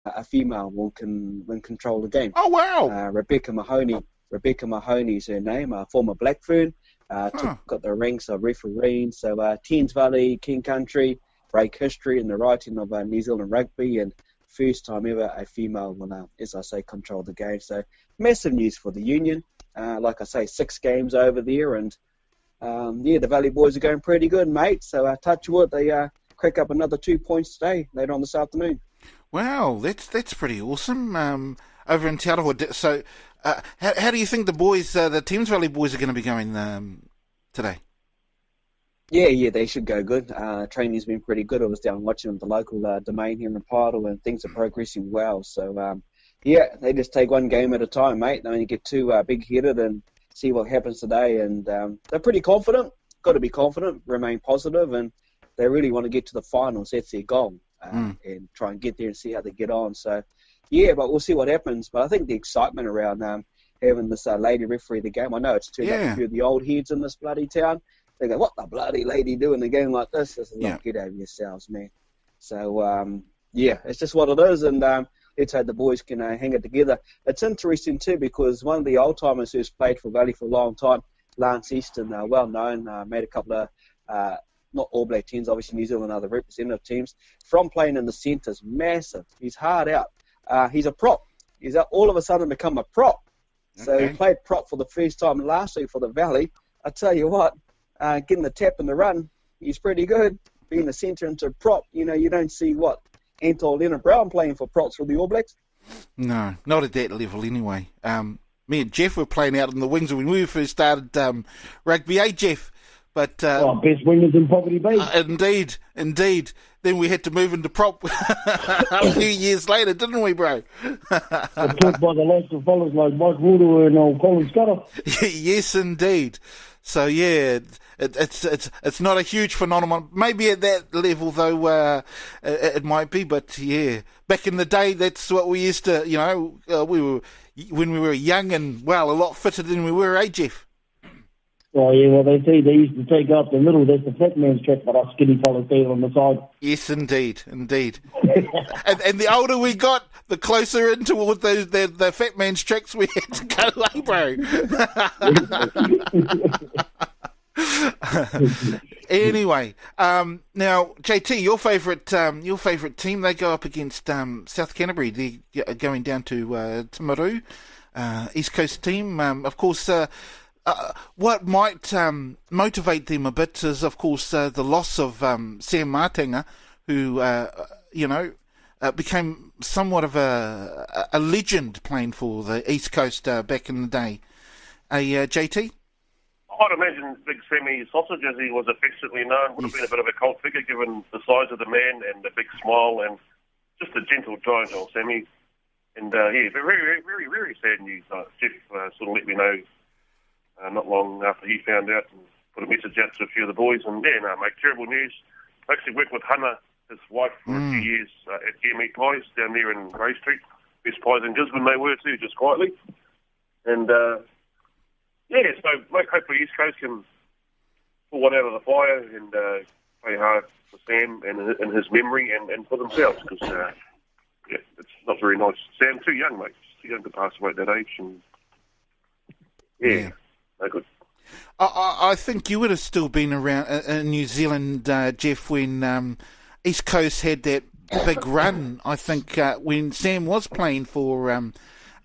a female will can win control of the game. Oh, wow. Rebecca Mahoney is her name, former Blackfern. Got the ranks of refereeing. So Thames Valley, King Country, break history in the writing of New Zealand rugby, and first time ever a female will, as I say, control the game. So massive news for the Union. Like I say, 6 games over there, and the Valley boys are going pretty good, mate. So touch wood, they crack up another 2 points today, later on this afternoon. Wow, that's pretty awesome. Over in Te Aroha. So, how do you think the boys, the Thames Valley boys, are going to be going today? Yeah, they should go good. Training's been pretty good. I was down watching the local domain here in Pardo, and things are progressing well. So, they just take one game at a time, mate. They only get 2 big-headed and see what happens today. And they're pretty confident. Got to be confident, remain positive, and they really want to get to the finals. That's their goal, and try and get there and see how they get on. So, but we'll see what happens. But I think the excitement around having this lady referee the game, I know it's turned up a few of the old heads in this bloody town. They go, what the bloody lady do in a game like this? This is not get over yourselves, man. So, it's just what it is, and let's hope the boys can hang it together. It's interesting, too, because one of the old-timers who's played for Valley for a long time, Lance Easton, well-known, made a couple of, not All Black teams, obviously New Zealand other representative teams, from playing in the centres, massive. He's hard out. He's a prop. He's all of a sudden become a prop. So he played prop for the first time last week for the Valley. I tell you what, getting the tap and the run, he's pretty good. Being a centre into prop, you don't see Anton Leonard-Brown playing for props for the All Blacks. No, not at that level anyway. Me and Jeff were playing out in the wings when we first started rugby, Jeff? But best wingers in Poverty Bay. Indeed. Then we had to move into prop a few years later, didn't we, bro? Taught by the likes of fellas like Mike Woodall and old Colin Scudder. Yes, indeed. So it's not a huge phenomenon. Maybe at that level, though, it might be. But back in the day, that's what we used to. When we were young and a lot fitter than we were, Jeff? Oh, yeah, well, they used to take up the middle. That's the fat man's track, but us skinny fellas stayed on the side. Yes, indeed. And the older we got, the closer in toward the fat man's tracks we had to go, bro? Anyway, now, JT, your favourite team, they go up against South Canterbury. They're going down to Timaru, East Coast team. Of course... what might motivate them a bit is, of course, the loss of Sam Martinga, who, became somewhat of a legend playing for the East Coast back in the day. JT? I'd imagine Big Sammy Sausage, as he was affectionately known, would have been a bit of a cult figure given the size of the man and the big smile and just a gentle giant, old Sammy. And, very, very, very, very sad news. Jeff sort of let me know not long after he found out and put a message out to a few of the boys. And, mate, terrible news. I actually worked with Hannah, his wife, for a few years at Gear Meat Pies down there in Grey Street. Best pies in Gisborne they were too, just quietly. And, so, mate, hopefully East Coast can pull one out of the fire and play hard for Sam and his memory and for themselves, because, it's not very nice. Sam, too young, mate. Too young to pass away at that age. And, no good. I think you would have still been around in New Zealand, Jeff, when East Coast had that big run. I think when Sam was playing for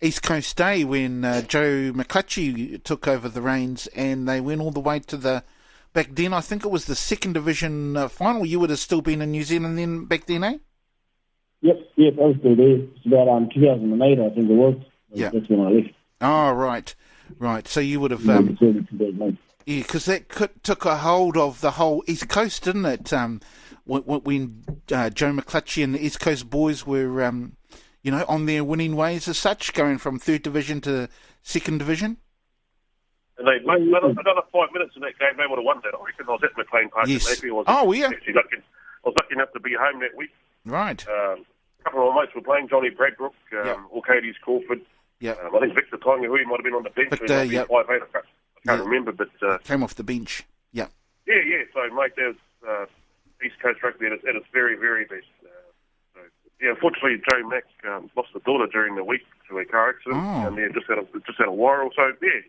East Coast Day, when Joe McClutchy took over the reins and they went all the way to back then, I think it was the second division final. You would have still been in New Zealand then, back then, eh? Yep, I was still there. It's about 2008, I think it was. Yeah. That's when I left. Oh, right. So you would have... because that took a hold of the whole East Coast, didn't it? When Joe McClutchy and the East Coast boys were, on their winning ways as such, going from third division to second division. And they made another 5 minutes in that game. They would have won that, I reckon. I was at McLean Park. Yes. I was lucky. I was lucky enough to be home that week. Right. A couple of my mates were playing, Johnny Bradbrook, Orcades Crawford. I think Victor Tonga, he might have been on the bench. Victor, I can't remember, but... came off the bench, Yeah, so, mate, there's East Coast rugby at its very, very best. So Yeah, unfortunately, Joe Mack lost a daughter during the week to a car accident, and just had a whirl. So yeah.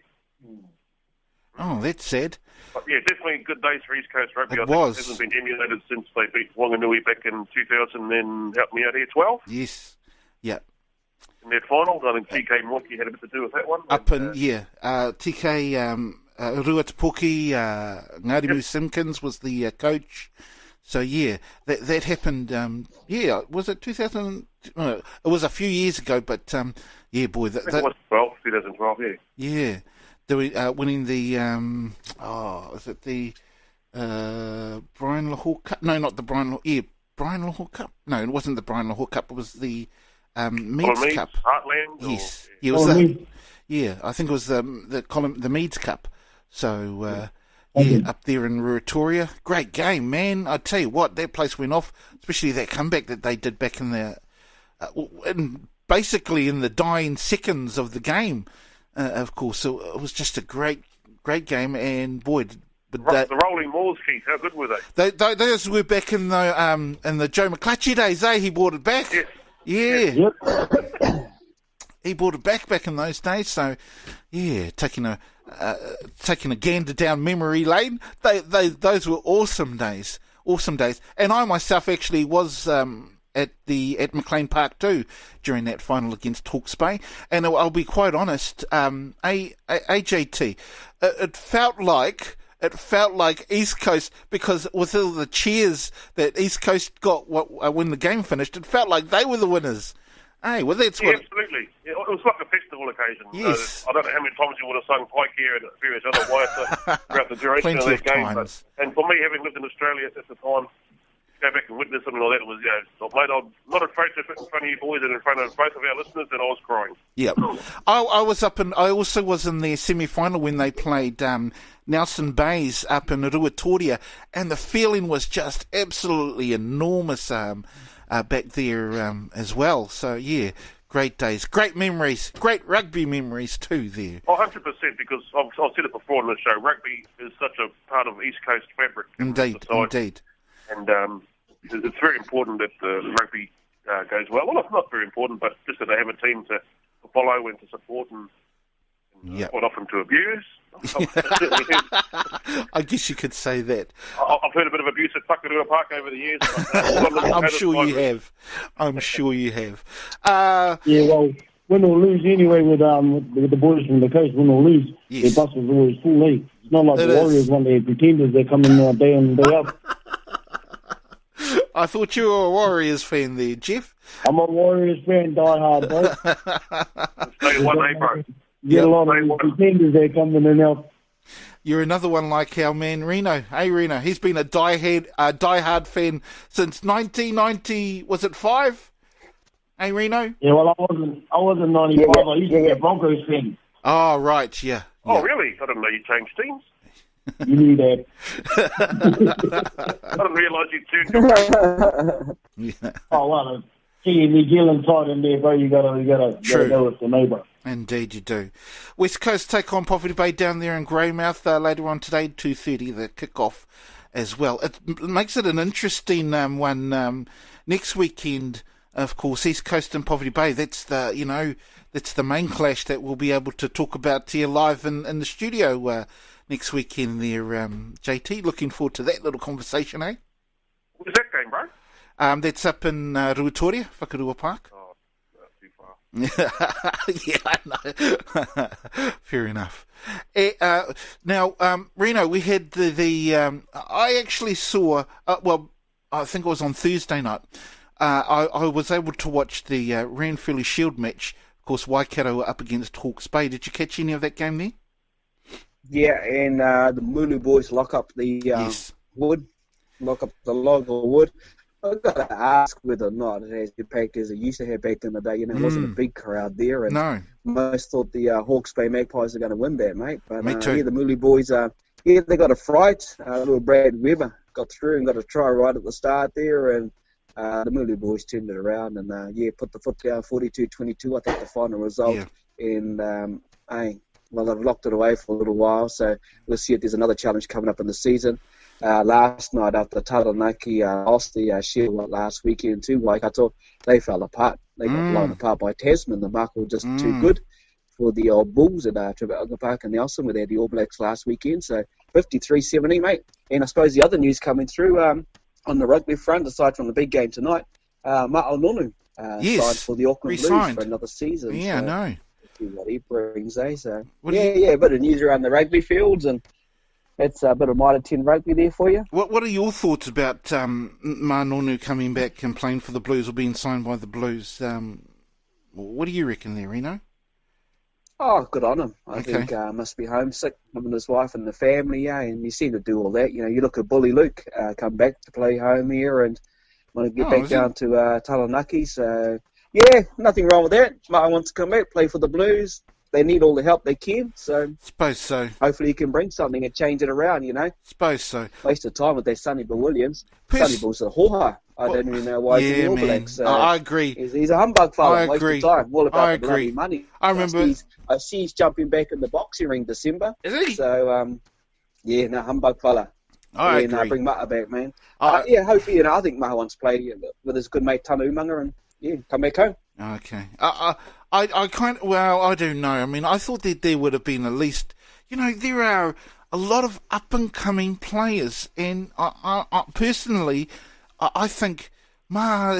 Oh, that's sad. But yeah, definitely good days for East Coast rugby. It I think was. it hasn't been emulated since they beat Wanganui back in 2000 and helped me out here 12. Yes. Yeah. In their final, I think TK Moiki had a bit to do with that one. TK Ruatapuki, Ngarimu Simpkins was the coach. So yeah, that happened. Was it 2000? It was a few years ago, but yeah, boy, I think it was 2012. Yeah. Yeah, winning the is it the Brian Lahore Cup? No, not the Brian Lahore. Yeah, Brian Lahore Cup. No, it wasn't the Brian Lahore Cup. It was the Meads Cup. Heartland. Yes, yeah, it was that. Yeah, I think it was the Meads Cup. So. Yeah, up there in Ruatoria. Great game, man. I tell you what, that place went off, especially that comeback that they did back in the... basically in the dying seconds of the game, of course. So it was just a great game, and boy... The Rolling Moors, Keith, how good were they? Those were back in the Joe McClutchy days, eh? He brought it back. Yes. Yeah. Yep. He brought it back in those days, so yeah, taking a gander down memory lane. Those were awesome days, and I myself actually was at McLean Park too during that final against Hawke's Bay, and I'll be quite honest, AJT, it felt like East Coast, because with all the cheers that East Coast got when the game finished, it felt like they were the winners. Hey, well, that's what... Absolutely. Yeah, it was like a festival occasion. Yes. I don't know how many times you would have sung Pike here and various other wives throughout the duration of that game. And for me, having lived in Australia at the time, to go back and witness something like that, it was, mate, I'm not afraid to sit in front of you boys and in front of both of our listeners, and I was crying. Yeah. I also was in their semi-final when they played Nelson Bays up in Ruatoria, and the feeling was just absolutely enormous back there as well. So, yeah, great days, great memories, great rugby memories too there. 100%, because I've said it before on the show, rugby is such a part of East Coast fabric. Indeed. And it's very important that the rugby goes well. Well, it's not very important, but just that they have a team to follow and to support and quite often to abuse. I guess you could say that. I've heard a bit of abuse at Whakarua Park over the years. I'm sure you have. Yeah, well, win or lose anyway with the boys from the coast, win or lose, yes. their bus was always full, eh? It's not like it the Warriors when they're pretenders, they come in day in, day out. I thought you were a Warriors fan there, Jeff. I'm a Warriors fan, die hard, bro. Stay one, eh, bro? Get a lot of pretenders there coming in and out. You're another one like our man Rino. Hey, Rino, he's been a die-hard fan since 1990. Was it 5? Hey, Rino. Yeah, well, I wasn't 95. I used to be a Broncos fan. Oh, right, yeah. Oh, really? I didn't know you changed teams. You knew that. I didn't realise you turned. Oh, well, see, New Zealand side in there, bro. You gotta go with the neighbour. Indeed, you do. West Coast take on Poverty Bay down there in Greymouth later on today, 2:30, the kick-off as well. It makes it an interesting one next weekend. Of course, East Coast and Poverty Bay. That's the main clash that we'll be able to talk about here live in the studio next weekend there. JT, looking forward to that little conversation, eh? Where's that game, bro? That's up in Ruatoria, Whakarua Park. Oh, that's too far. Yeah, I know. Fair enough. Now, Reno, we had the I actually saw, I think it was on Thursday night, I was able to watch the Ranfurly Shield match. Of course, Waikato up against Hawke's Bay. Did you catch any of that game there? Yeah, and the Mulu boys lock up the wood, lock up the log or wood. I've got to ask whether or not it has been packed as it used to have back in the day. It wasn't a big crowd there, and most thought the Hawke's Bay Magpies are going to win that, mate. But Me too. Yeah, the Mulu boys, they got a fright. Little Brad Weber got through and got a try right at the start there, and the Mulu boys turned it around and put the foot down, 42-22. I think the final result, and they've locked it away for a little while. So we'll see if there's another challenge coming up in the season. last night after Taranaki lost the Shield last weekend too. Waikato, they fell apart. They got blown apart by Tasman. The mark was just too good for the old Bulls at Trafalgar Park and Nelson, where they had the All Blacks last weekend. So 53-70, mate. And I suppose the other news coming through on the rugby front, aside from the big game tonight, Ma'aunonu signed for the Auckland Blues for another season. Yeah, so, I know. See what he brings, eh? So a bit of news around the rugby fields, and that's a bit of Mitre 10 rugby there for you. What are your thoughts about Ma'aunonu coming back and playing for the Blues or being signed by the Blues? What do you reckon there, Rino? Oh, good on him. I think must be homesick, him and his wife and the family, yeah, and you seem to do all that. You know, you look at Bully Luke come back to play home here and want to get back down to Taranaki. So, yeah, nothing wrong with that. Mara wants to come back, play for the Blues. They need all the help they can, so suppose so. Hopefully he can bring something and change it around, you know. Suppose so. Waste of time with their Sonny Bill Williams. Sonny Bill's a hoha. I don't even know why he's in the All Blacks. So I agree. He's a humbug fella. I agree. Waste of time. All about the bloody money. I remember. I see he's jumping back in the boxing ring December. Is he? So, humbug fella. I agree. Bring Maha back, man. Hopefully, I think Maha wants to play with his good mate Tanu Umaga and, come back home. Okay. I kind of, I don't know. I mean, I thought that there would have been at least, there are a lot of up-and-coming players, and I personally, I think,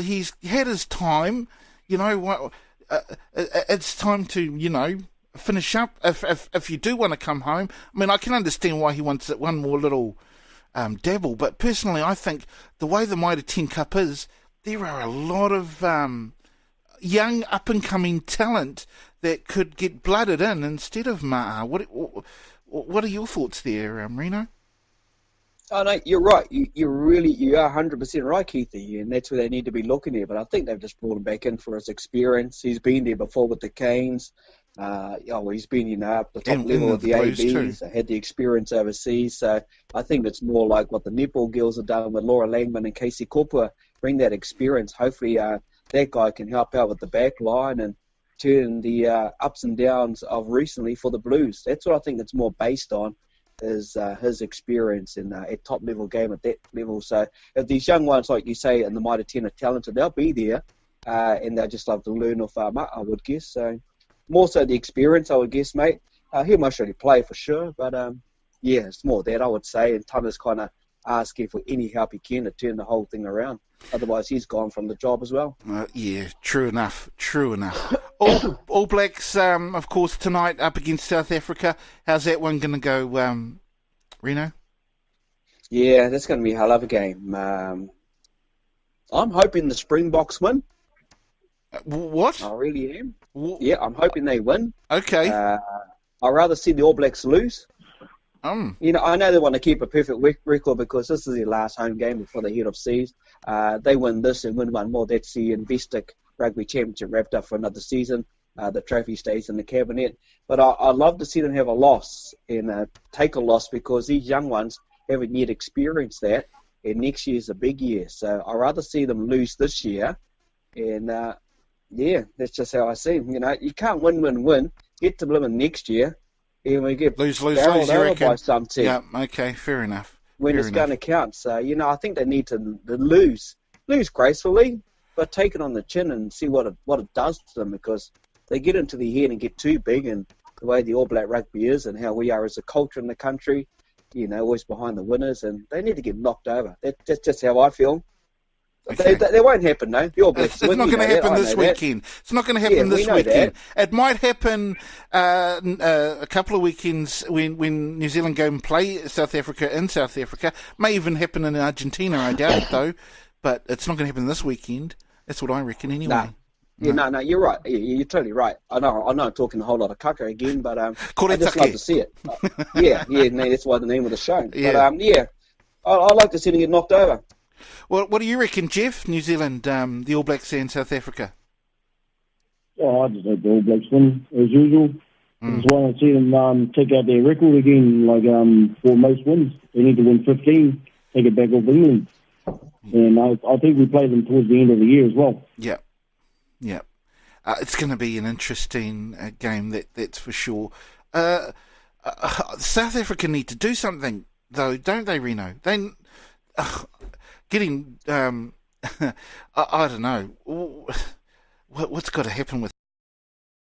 he's had his time, it's time to, finish up, if you do want to come home. I mean, I can understand why he wants one more little dabble, but personally, I think the way the Mitre 10 Cup is, there are a lot of young up-and-coming talent that could get blooded in instead of Ma'a. What are your thoughts there, Rino? Oh, no, you're right. You are 100% right, Keithy, and that's where they need to be looking at. But I think they've just brought him back in for his experience. He's been there before with the Canes. He's been, up the top level of the ABs. Had the experience overseas. So I think it's more like what the netball girls have done with Laura Langman and Casey Kopua. Bring that experience. Hopefully, that guy can help out with the back line and turn the ups and downs of recently for the Blues. That's what I think it's more based on, is his experience in a top-level game at that level. So if these young ones, like you say, in the Mitre 10 are talented, they'll be there, and they'll just love to learn off Matt, I would guess. So more so the experience, I would guess, mate. He'll most surely play for sure, but it's more that, I would say, and Tuna's kind of asking for any help he can to turn the whole thing around. Otherwise, he's gone from the job as well. True enough. All Blacks, of course, tonight up against South Africa. How's that one going to go, Rino? Yeah, that's going to be a hell of a game. I'm hoping the Springboks win. What? I really am. Yeah, I'm hoping they win. Okay. I'd rather see the All Blacks lose. I know they want to keep a perfect record because this is their last home game before they head overseas. They win this and win one more. That's the Investec Rugby Championship wrapped up for another season. The trophy stays in the cabinet. But I'd love to see them have a loss and take a loss because these young ones haven't yet experienced that. And next year's a big year. So I'd rather see them lose this year. And, that's just how I see them. You can't win. Get to blooming next year. And we get lose, you reckon? By some team. Yeah, okay, fair enough. When it's going to count. So, I think they need to lose gracefully, but take it on the chin and see what it does to them, because they get into the head and get too big, and the way the All Black rugby is and how we are as a culture in the country, always behind the winners, and they need to get knocked over. That's just how I feel. Okay. They won't happen, though. It's not going to happen this weekend. It's not going to happen this weekend. It might happen a couple of weekends when New Zealand go and play South Africa in South Africa. May even happen in Argentina, I doubt it, though. But it's not going to happen this weekend. That's what I reckon, anyway. No, you're right. You're totally right. I know I'm talking a whole lot of caca again, but I just love to see it. That's why the name of the show. Yeah. But, I like to see them get knocked over. Well, what do you reckon, Jeff? New Zealand, the All Blacks and South Africa? I just hope the All Blacks win, as usual. I just want to see them take out their record again, for most wins. They need to win 15, take it back off England. And I think we play them towards the end of the year as well. Yeah. It's going to be an interesting game, that's for sure. South Africa need to do something. though, don't they, Reno? They getting I don't know what's got to happen with